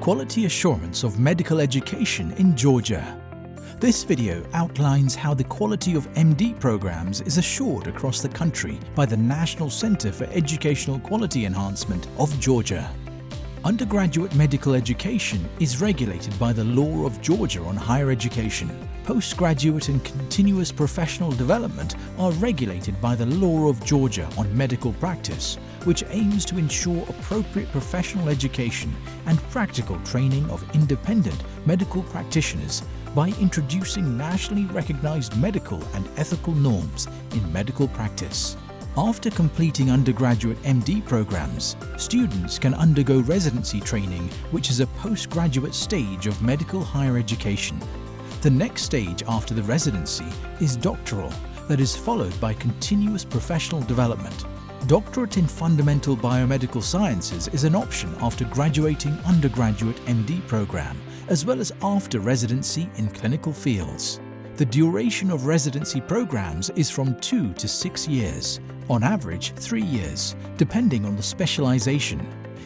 Quality Assurance of Medical Education in Georgia. This video outlines how the quality of MD programs is assured across the country by the National Centre for Educational Quality Enhancement of Georgia. Undergraduate medical education is regulated by the law of Georgia on higher education. Postgraduate and continuous professional development are regulated by the law of Georgia on medical practice, which aims to ensure appropriate professional education and practical training of independent medical practitioners by introducing nationally recognized medical and ethical norms in medical practice. After completing undergraduate MD programs, students can undergo residency training, which is a postgraduate stage of medical higher education. The next stage after the residency is doctoral, that is followed by continuous professional development. Doctorate in Fundamental Biomedical Sciences is an option after graduating undergraduate MD program, as well as after residency in clinical fields. The duration of residency programs is from 2 to 6 years, on average 3 years, depending on the specialization.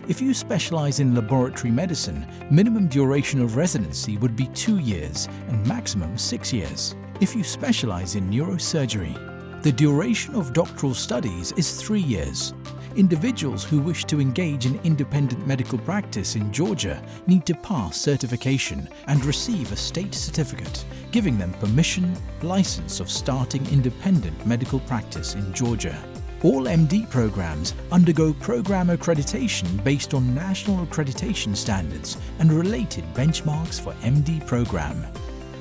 If you specialize in laboratory medicine, minimum duration of residency would be 2 years and maximum 6 years. If you specialize in neurosurgery, the duration of doctoral studies is 3 years. Individuals who wish to engage in independent medical practice in Georgia need to pass certification and receive a state certificate, giving them permission, license of starting independent medical practice in Georgia. All MD programs undergo program accreditation based on national accreditation standards and related benchmarks for MD program.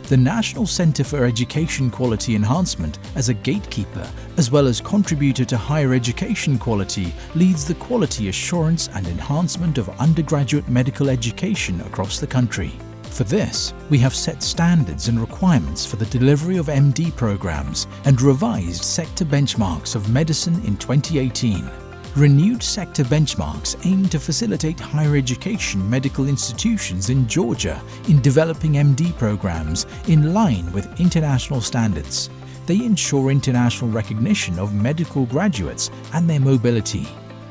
The National Centre for Education Quality Enhancement, as a gatekeeper as well as contributor to higher education quality, leads the quality assurance and enhancement of undergraduate medical education across the country. For this, we have set standards and requirements for the delivery of MD programs and revised sector benchmarks of medicine in 2018. Renewed sector benchmarks aim to facilitate higher education medical institutions in Georgia in developing MD programs in line with international standards. They ensure international recognition of medical graduates and their mobility.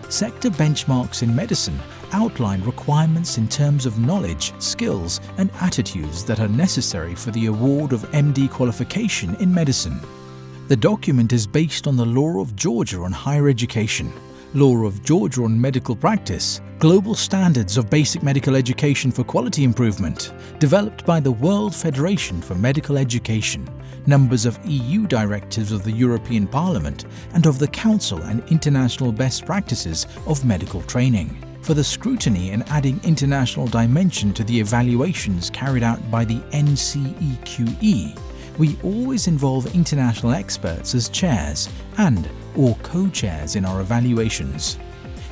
Sector benchmarks in medicine outline requirements in terms of knowledge, skills, and attitudes that are necessary for the award of MD qualification in medicine. The document is based on the law of Georgia on higher education, Law of Georgia on Medical Practice, Global Standards of Basic Medical Education for Quality Improvement, developed by the World Federation for Medical Education, numbers of EU directives of the European Parliament and of the Council and international best practices of medical training. For the scrutiny and adding international dimension to the evaluations carried out by the EQE, we always involve international experts as chairs and/or co-chairs in our evaluations.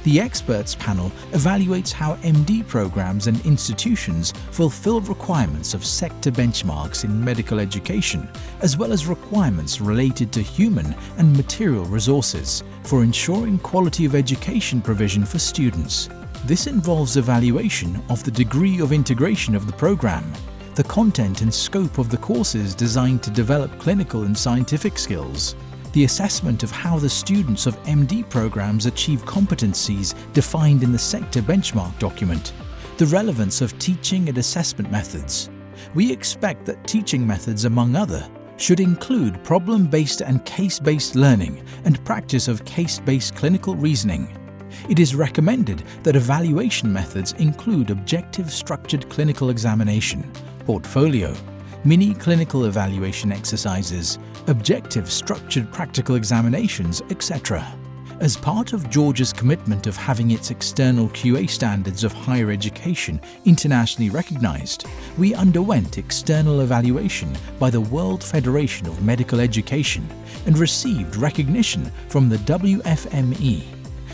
The experts panel evaluates how MD programs and institutions fulfill requirements of sector benchmarks in medical education, as well as requirements related to human and material resources for ensuring quality of education provision for students. This involves evaluation of the degree of integration of the program, the content and scope of the courses designed to develop clinical and scientific skills, the assessment of how the students of MD programs achieve competencies defined in the sector benchmark document, the relevance of teaching and assessment methods. We expect that teaching methods, among other, should include problem-based and case-based learning and practice of case-based clinical reasoning. It is recommended that evaluation methods include objective structured clinical examination, portfolio, mini clinical evaluation exercises, objective structured practical examinations, etc. As part of Georgia's commitment of having its external QA standards of higher education internationally recognized, we underwent external evaluation by the World Federation of Medical Education and received recognition from the WFME.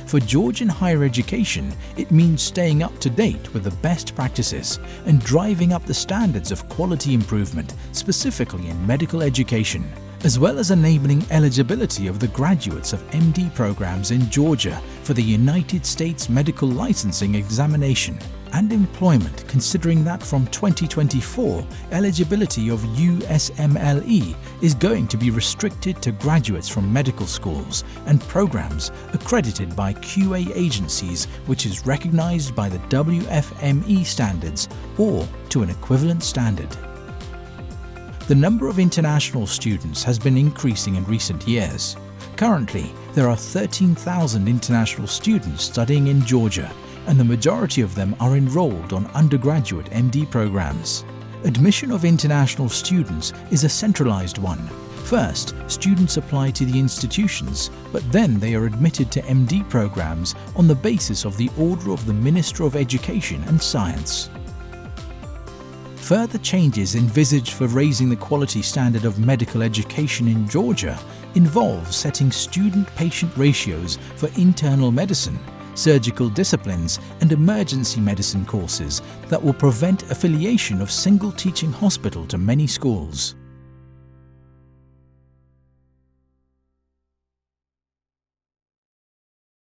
For Georgian higher education, it means staying up to date with the best practices and driving up the standards of quality improvement, specifically in medical education, as well as enabling eligibility of the graduates of MD programs in Georgia for the United States Medical Licensing Examination. and employment, considering that from 2024, eligibility of USMLE is going to be restricted to graduates from medical schools and programs accredited by QA agencies, which is recognized by the WFME standards or to an equivalent standard. The number of international students has been increasing in recent years. Currently, there are 13,000 international students studying in Georgia, and the majority of them are enrolled on undergraduate MD programs. Admission of international students is a centralized one. First, students apply to the institutions, but then they are admitted to MD programs on the basis of the order of the Minister of Education and Science. Further changes envisaged for raising the quality standard of medical education in Georgia involve setting student-patient ratios for internal medicine, surgical disciplines, and emergency medicine courses that will prevent affiliation of single teaching hospital to many schools.